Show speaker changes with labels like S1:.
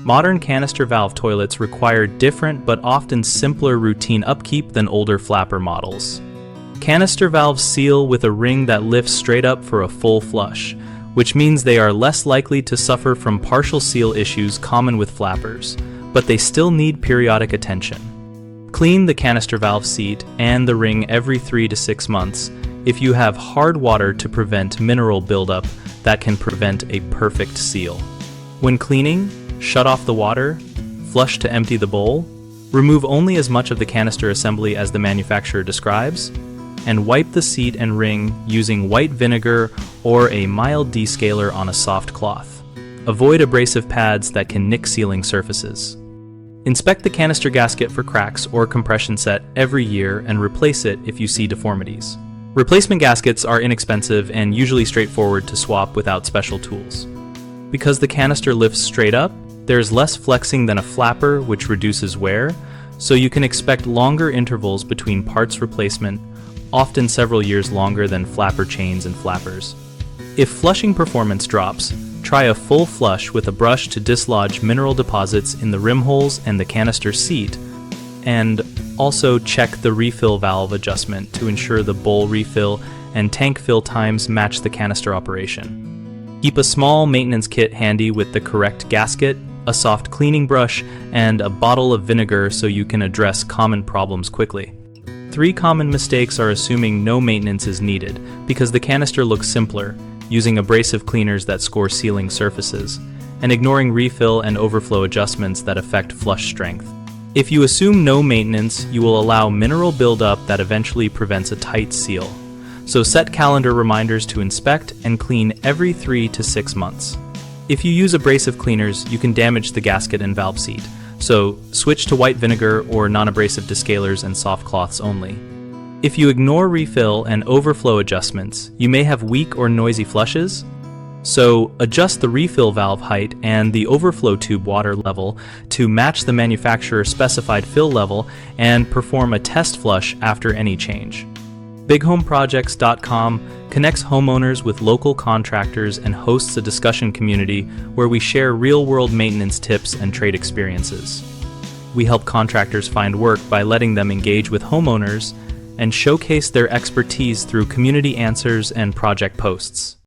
S1: Modern canister valve toilets require different but often simpler routine upkeep than older flapper models. Canister valves seal with a ring that lifts straight up for a full flush, which means they are less likely to suffer from partial seal issues common with flappers, but they still need periodic attention. Clean the canister valve seat and the ring every 3 to 6 months if you have hard water to prevent mineral buildup that can prevent a perfect seal. When cleaning, shut off the water, flush to empty the bowl, remove only as much of the canister assembly as the manufacturer describes, and wipe the seat and ring using white vinegar or a mild descaler on a soft cloth. Avoid abrasive pads that can nick sealing surfaces. Inspect the canister gasket for cracks or compression set every year and replace it if you see deformities. Replacement gaskets are inexpensive and usually straightforward to swap without special tools. Because the canister lifts straight up, there's less flexing than a flapper, which reduces wear, so you can expect longer intervals between parts replacement, often several years longer than flapper chains and flappers. If flushing performance drops, try a full flush with a brush to dislodge mineral deposits in the rim holes and the canister seat, and also check the refill valve adjustment to ensure the bowl refill and tank fill times match the canister operation. Keep a small maintenance kit handy with the correct gasket, a soft cleaning brush, and a bottle of vinegar so you can address common problems quickly. 3 common mistakes are assuming no maintenance is needed because the canister looks simpler, using abrasive cleaners that score sealing surfaces, and ignoring refill and overflow adjustments that affect flush strength. If you assume no maintenance, you will allow mineral buildup that eventually prevents a tight seal. So set calendar reminders to inspect and clean every 3 to 6 months. If you use abrasive cleaners, you can damage the gasket and valve seat, so switch to white vinegar or non-abrasive descalers and soft cloths only. If you ignore refill and overflow adjustments, you may have weak or noisy flushes, so adjust the refill valve height and the overflow tube water level to match the manufacturer's specified fill level and perform a test flush after any change. BigHomeProjects.com connects homeowners with local contractors and hosts a discussion community where we share real-world maintenance tips and trade experiences. We help contractors find work by letting them engage with homeowners and showcase their expertise through community answers and project posts.